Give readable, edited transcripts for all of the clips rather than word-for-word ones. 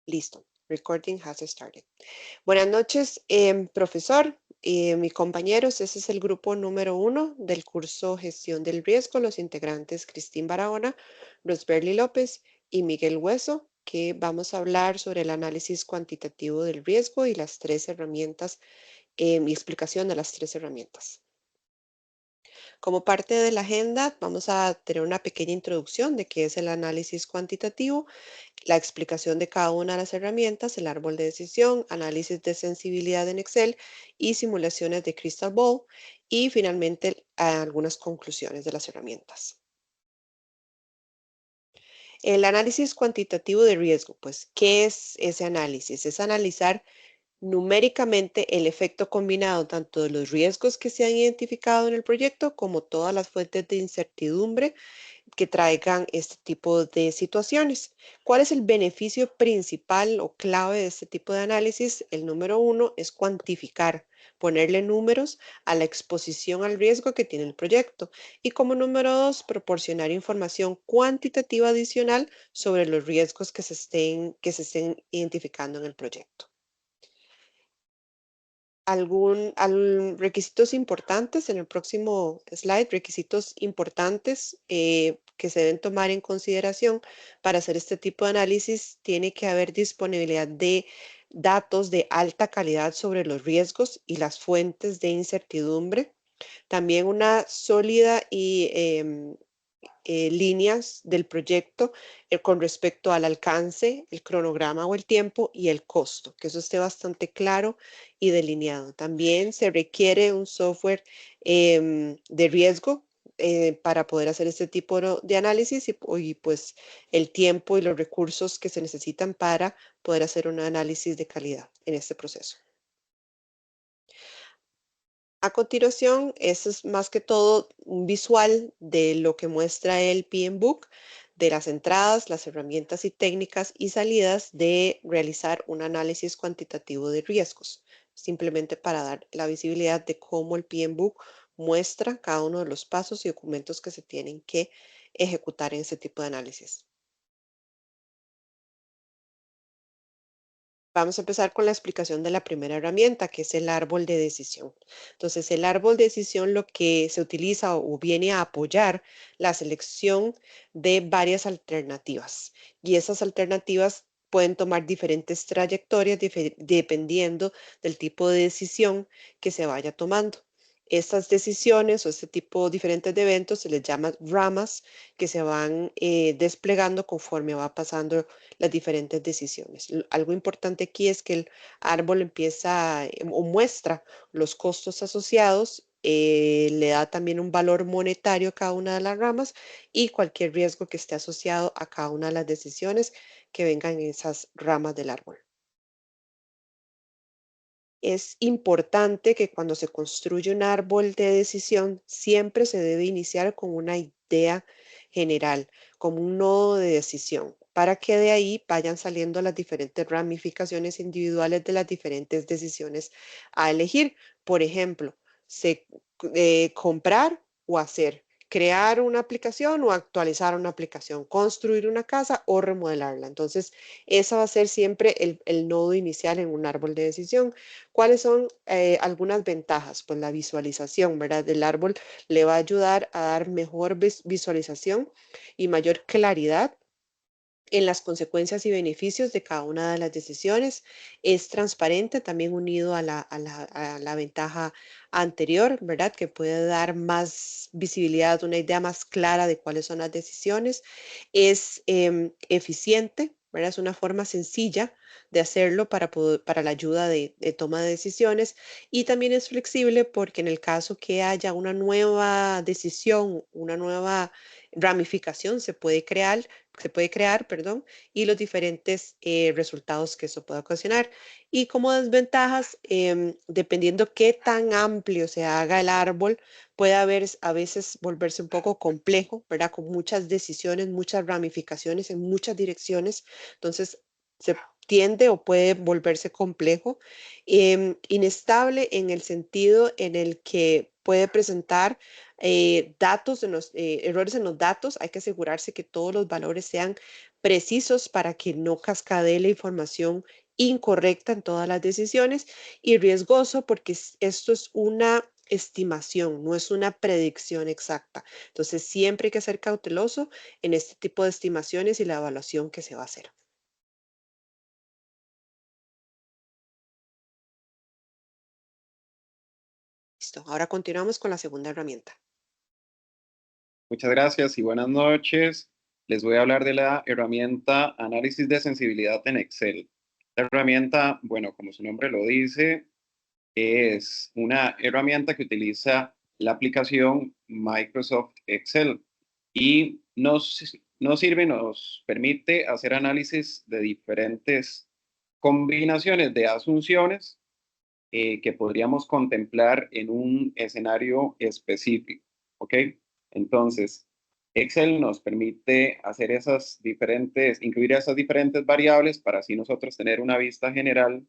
Listo. Recording has started. Buenas noches, profesor y mis compañeros. Ese es el grupo número 1 del curso Gestión del Riesgo. Los integrantes Cristín Barahona, Rosberly López y Miguel Hueso, que vamos a hablar sobre el análisis cuantitativo del riesgo y las tres herramientas, mi explicación de las tres herramientas. Como parte de la agenda, vamos a tener una pequeña introducción de qué es el análisis cuantitativo, la explicación de cada una de las herramientas, el árbol de decisión, análisis de sensibilidad en Excel y simulaciones de Crystal Ball y finalmente algunas conclusiones de las herramientas. El análisis cuantitativo de riesgo, pues, ¿qué es ese análisis? Es analizar numéricamente el efecto combinado tanto de los riesgos que se han identificado en el proyecto como todas las fuentes de incertidumbre que traigan este tipo de situaciones. ¿Cuál es el beneficio principal o clave de este tipo de análisis? El número 1 es cuantificar, ponerle números a la exposición al riesgo que tiene el proyecto. Y como número 2, proporcionar información cuantitativa adicional sobre los riesgos que se estén identificando en el proyecto. Requisitos importantes en el próximo slide, requisitos importantes que se deben tomar en consideración para hacer este tipo de análisis. Tiene que haber disponibilidad de datos de alta calidad sobre los riesgos y las fuentes de incertidumbre. También una sólida y líneas del proyecto con respecto al alcance, el cronograma o el tiempo y el costo, que eso esté bastante claro y delineado. También se requiere un software de riesgo para poder hacer este tipo de análisis y pues el tiempo y los recursos que se necesitan para poder hacer un análisis de calidad en este proceso. A continuación, eso es más que todo un visual de lo que muestra el PMBOK, de las entradas, las herramientas y técnicas y salidas de realizar un análisis cuantitativo de riesgos, simplemente para dar la visibilidad de cómo el PMBOK muestra cada uno de los pasos y documentos que se tienen que ejecutar en este tipo de análisis. Vamos a empezar con la explicación de la primera herramienta, que es el árbol de decisión. Entonces, el árbol de decisión lo que se utiliza o viene a apoyar la selección de varias alternativas. Y esas alternativas pueden tomar diferentes trayectorias dependiendo del tipo de decisión que se vaya tomando. Estas decisiones o este tipo diferentes de eventos se les llama ramas que se van desplegando conforme va pasando las diferentes decisiones. Algo importante aquí es que el árbol empieza o muestra los costos asociados, le da también un valor monetario a cada una de las ramas y cualquier riesgo que esté asociado a cada una de las decisiones que vengan en esas ramas del árbol. Es importante que cuando se construye un árbol de decisión siempre se debe iniciar con una idea general, como un nodo de decisión, para que de ahí vayan saliendo las diferentes ramificaciones individuales de las diferentes decisiones a elegir. Por ejemplo, comprar o hacer, crear una aplicación o actualizar una aplicación, construir una casa o remodelarla. Entonces, esa va a ser siempre el nodo inicial en un árbol de decisión. ¿Cuáles son algunas ventajas? Pues la visualización, ¿verdad? Del árbol le va a ayudar a dar mejor visualización y mayor claridad en las consecuencias y beneficios de cada una de las decisiones. Es transparente, también unido a la ventaja anterior, ¿verdad? Que puede dar más visibilidad, una idea más clara de cuáles son las decisiones. Es eficiente, ¿verdad? Es una forma sencilla de hacerlo para la ayuda de toma de decisiones y también es flexible porque en el caso que haya una nueva decisión, una nueva ramificación, se puede crear, perdón, y los diferentes resultados que eso pueda ocasionar. Y como desventajas, dependiendo qué tan amplio se haga el árbol, puede haber a veces volverse un poco complejo, ¿verdad? Con muchas decisiones, muchas ramificaciones en muchas direcciones. Entonces, se tiende o puede volverse complejo, inestable en el sentido en el que puede presentar errores en los datos, hay que asegurarse que todos los valores sean precisos para que no cascadee la información incorrecta en todas las decisiones y riesgoso porque esto es una estimación, no es una predicción exacta. Entonces, siempre hay que ser cauteloso en este tipo de estimaciones y la evaluación que se va a hacer. Listo. Ahora continuamos con la segunda herramienta. Muchas gracias y buenas noches. Les voy a hablar de la herramienta Análisis de Sensibilidad en Excel. La herramienta, bueno, como su nombre lo dice, es una herramienta que utiliza la aplicación Microsoft Excel y nos sirve, nos permite hacer análisis de diferentes combinaciones de asunciones que podríamos contemplar en un escenario específico, ¿ok? Entonces, Excel nos permite hacer incluir esas diferentes variables para así nosotros tener una vista general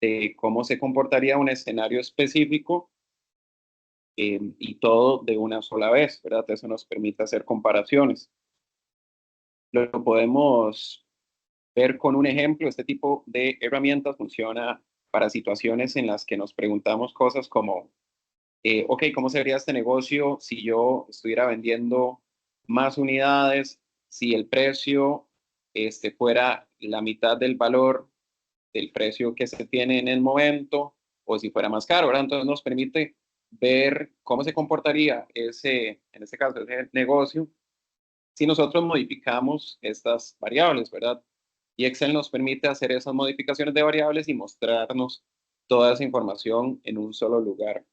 de cómo se comportaría un escenario específico y todo de una sola vez, ¿verdad? Eso nos permite hacer comparaciones. Lo podemos ver con un ejemplo. Este tipo de herramientas funciona para situaciones en las que nos preguntamos cosas como, ok, ¿cómo sería este negocio si yo estuviera vendiendo más unidades, si el precio fuera la mitad del valor del precio que se tiene en el momento o si fuera más caro, ¿verdad? Entonces nos permite ver cómo se comportaría en este caso, ese negocio si nosotros modificamos estas variables, ¿verdad? Y Excel nos permite hacer esas modificaciones de variables y mostrarnos toda esa información en un solo lugar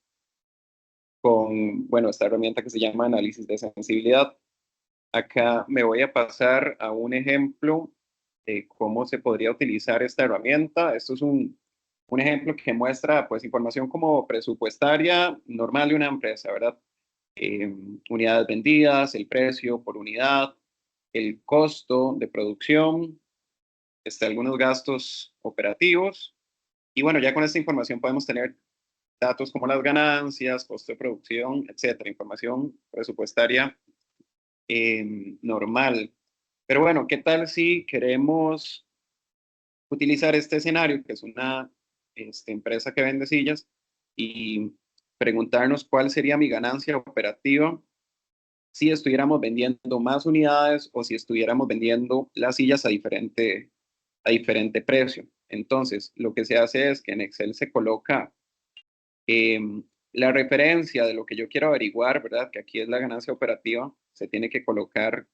con, bueno, esta herramienta que se llama análisis de sensibilidad. Acá me voy a pasar a un ejemplo de cómo se podría utilizar esta herramienta. Esto es un ejemplo que muestra pues información como presupuestaria normal de una empresa, ¿verdad? Eh, Unidades vendidas, el precio por unidad, el costo de producción, algunos gastos operativos. Y bueno, ya con esta información podemos tener datos como las ganancias, costo de producción, etcétera, información presupuestaria normal. Pero bueno, ¿qué tal si queremos utilizar este escenario, que es una empresa que vende sillas, y preguntarnos cuál sería mi ganancia operativa si estuviéramos vendiendo más unidades o si estuviéramos vendiendo las sillas a diferente precio? Entonces, lo que se hace es que en Excel se coloca la referencia de lo que yo quiero averiguar, ¿verdad? Que aquí es la ganancia operativa, se tiene que colocar,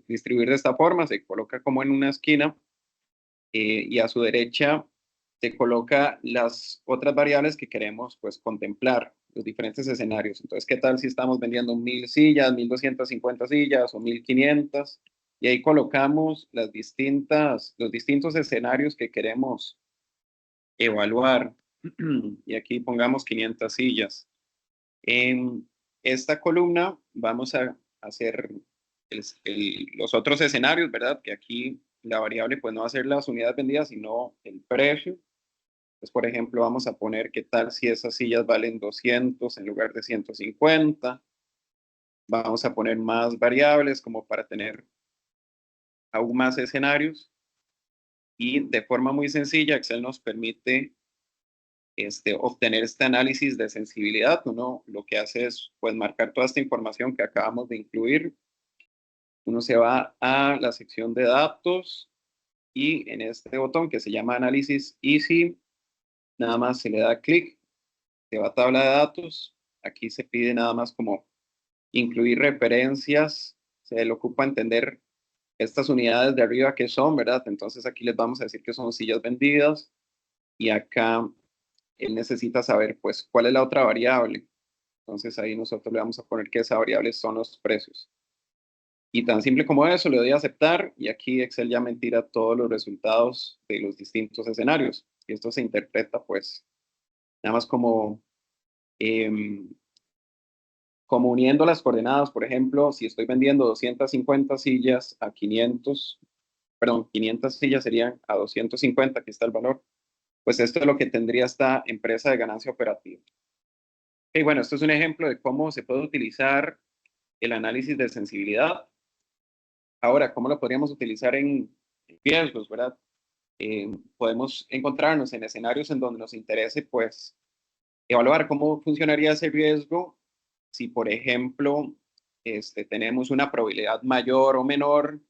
distribuir de esta forma, se coloca como en una esquina y a su derecha se coloca las otras variables que queremos pues contemplar, los diferentes escenarios. Entonces, ¿qué tal si estamos vendiendo 1.000 sillas, 1.250 sillas o 1.500? Y ahí colocamos los distintos escenarios que queremos evaluar. Y aquí pongamos 500 sillas. En esta columna vamos a hacer los otros escenarios, ¿verdad? Que aquí la variable pues no va a ser las unidades vendidas, sino el precio. Pues, por ejemplo, vamos a poner qué tal si esas sillas valen 200 en lugar de 150. Vamos a poner más variables como para tener aún más escenarios. Y de forma muy sencilla, Excel nos permite obtener este análisis de sensibilidad. Uno lo que hace es pues marcar toda esta información que acabamos de incluir. Uno se va a la sección de datos y en este botón que se llama análisis easy, nada más se le da clic, se va a tabla de datos. Aquí se pide nada más como incluir referencias, se le ocupa entender estas unidades de arriba que son, ¿verdad? Entonces aquí les vamos a decir que son sillas vendidas y acá él necesita saber pues cuál es la otra variable. Entonces ahí nosotros le vamos a poner que esa variable son los precios. Y tan simple como eso, le doy a aceptar y aquí Excel ya me tira todos los resultados de los distintos escenarios. Y esto se interpreta pues nada más em, como uniendo las coordenadas. Por ejemplo, si estoy vendiendo 250 sillas a 500, perdón, 500 sillas serían a 250, aquí está el valor. Pues esto es lo que tendría esta empresa de ganancia operativa. Ok, bueno, esto es un ejemplo de cómo se puede utilizar el análisis de sensibilidad. Ahora, ¿cómo lo podríamos utilizar en riesgos, verdad? Podemos encontrarnos en escenarios en donde nos interese, pues, evaluar cómo funcionaría ese riesgo si, por ejemplo, tenemos una probabilidad mayor o menor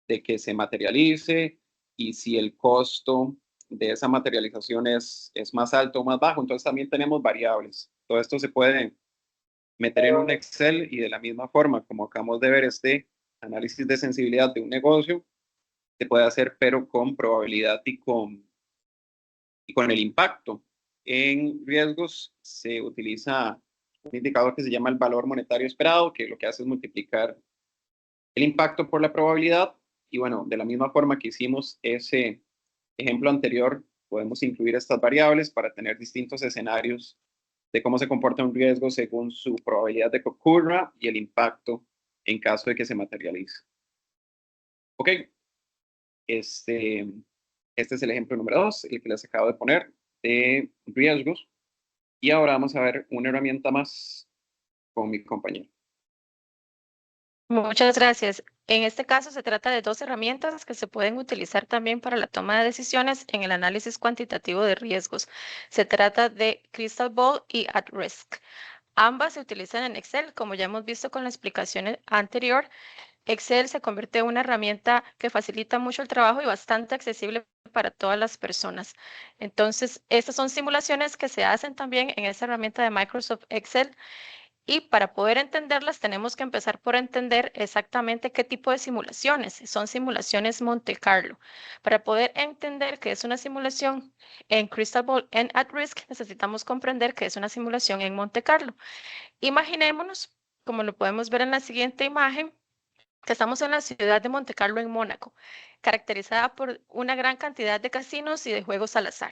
de que se materialice y si el costo de esa materialización es más alto o más bajo. Entonces también tenemos variables. Todo esto se puede meter en un Excel y de la misma forma, como acabamos de ver, este análisis de sensibilidad de un negocio se puede hacer, pero con probabilidad y con el impacto. En riesgos se utiliza un indicador que se llama el valor monetario esperado, que lo que hace es multiplicar el impacto por la probabilidad. Y bueno, de la misma forma que hicimos ese ejemplo anterior, podemos incluir estas variables para tener distintos escenarios de cómo se comporta un riesgo según su probabilidad de que ocurra y el impacto en caso de que se materialice. Ok, este, este es el ejemplo número 2, el que les acabo de poner de riesgos. Y ahora vamos a ver una herramienta más con mi compañero. Muchas gracias. En este caso se trata de dos herramientas que se pueden utilizar también para la toma de decisiones en el análisis cuantitativo de riesgos. Se trata de Crystal Ball y At-Risk. Ambas se utilizan en Excel, como ya hemos visto con la explicación anterior. Excel se convierte en una herramienta que facilita mucho el trabajo y bastante accesible para todas las personas. Entonces, estas son simulaciones que se hacen también en esa herramienta de Microsoft Excel. Y para poder entenderlas, tenemos que empezar por entender exactamente qué tipo de simulaciones. Son simulaciones Monte Carlo. Para poder entender qué es una simulación en Crystal Ball en At Risk, necesitamos comprender qué es una simulación en Monte Carlo. Imaginémonos, como lo podemos ver en la siguiente imagen, que estamos en la ciudad de Monte Carlo en Mónaco, caracterizada por una gran cantidad de casinos y de juegos al azar.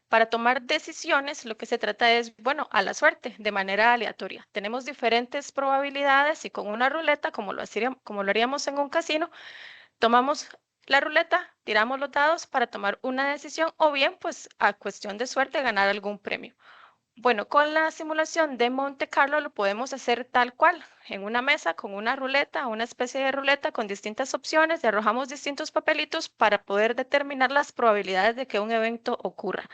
Para tomar decisiones, lo que se trata es, bueno, a la suerte, de manera aleatoria. Tenemos diferentes probabilidades y con una ruleta, como lo haríamos en un casino, tomamos la ruleta, tiramos los dados para tomar una decisión o bien, pues, a cuestión de suerte, ganar algún premio. Bueno, con la simulación de Monte Carlo lo podemos hacer tal cual, en una mesa con una ruleta, una especie de ruleta con distintas opciones, y arrojamos distintos papelitos para poder determinar las probabilidades de que un evento ocurra.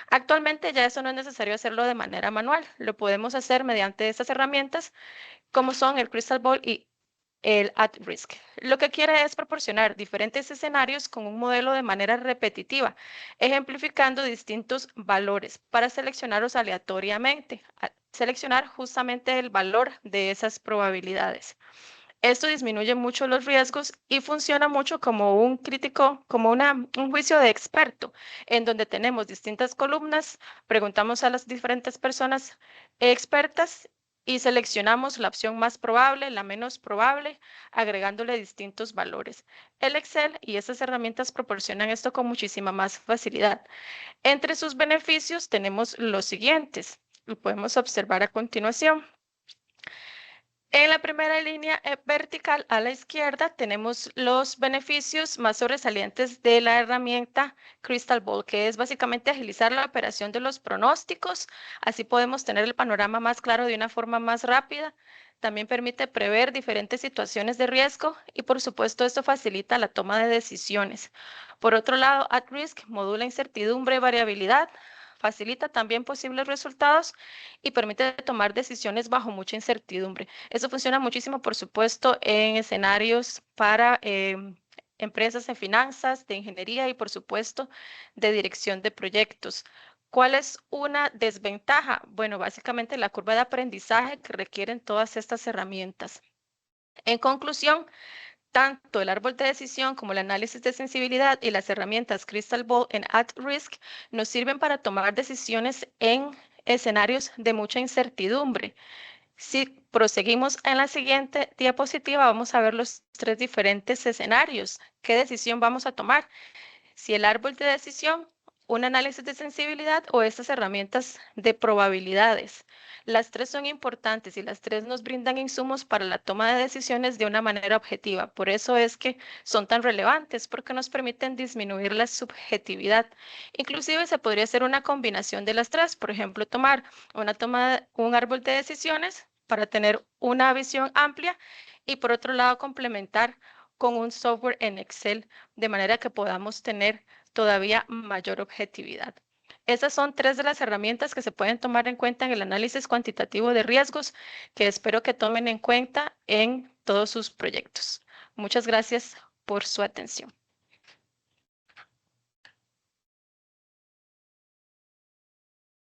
Actualmente ya eso no es necesario hacerlo de manera manual, lo podemos hacer mediante estas herramientas como son el Crystal Ball y el At Risk. Lo que quiere es proporcionar diferentes escenarios con un modelo de manera repetitiva, ejemplificando distintos valores para seleccionarlos aleatoriamente, seleccionar justamente el valor de esas probabilidades. Esto disminuye mucho los riesgos y funciona mucho como un crítico, como un juicio de experto, en donde tenemos distintas columnas, preguntamos a las diferentes personas expertas y seleccionamos la opción más probable, la menos probable, agregándole distintos valores. El Excel y estas herramientas proporcionan esto con muchísima más facilidad. Entre sus beneficios tenemos los siguientes, y podemos observar a continuación. En la primera línea vertical a la izquierda tenemos los beneficios más sobresalientes de la herramienta Crystal Ball, que es básicamente agilizar la operación de los pronósticos. Así podemos tener el panorama más claro de una forma más rápida. También permite prever diferentes situaciones de riesgo y, por supuesto, esto facilita la toma de decisiones. Por otro lado, At Risk modula incertidumbre y variabilidad, facilita también posibles resultados y permite tomar decisiones bajo mucha incertidumbre. Eso funciona muchísimo, por supuesto, en escenarios para empresas en finanzas, de ingeniería y, por supuesto, de dirección de proyectos. ¿Cuál es una desventaja? Bueno, básicamente la curva de aprendizaje que requieren todas estas herramientas. En conclusión, tanto el árbol de decisión como el análisis de sensibilidad y las herramientas Crystal Ball en At Risk nos sirven para tomar decisiones en escenarios de mucha incertidumbre. Si proseguimos en la siguiente diapositiva, vamos a ver los tres diferentes escenarios. ¿Qué decisión vamos a tomar? Si el árbol de decisión un análisis de sensibilidad o estas herramientas de probabilidades. Las tres son importantes y las tres nos brindan insumos para la toma de decisiones de una manera objetiva. Por eso es que son tan relevantes, porque nos permiten disminuir la subjetividad. Inclusive se podría hacer una combinación de las tres, por ejemplo, tomar un árbol de decisiones para tener una visión amplia y por otro lado complementar con un software en Excel de manera que podamos tener todavía mayor objetividad. Esas son tres de las herramientas que se pueden tomar en cuenta en el análisis cuantitativo de riesgos que espero que tomen en cuenta en todos sus proyectos. Muchas gracias por su atención.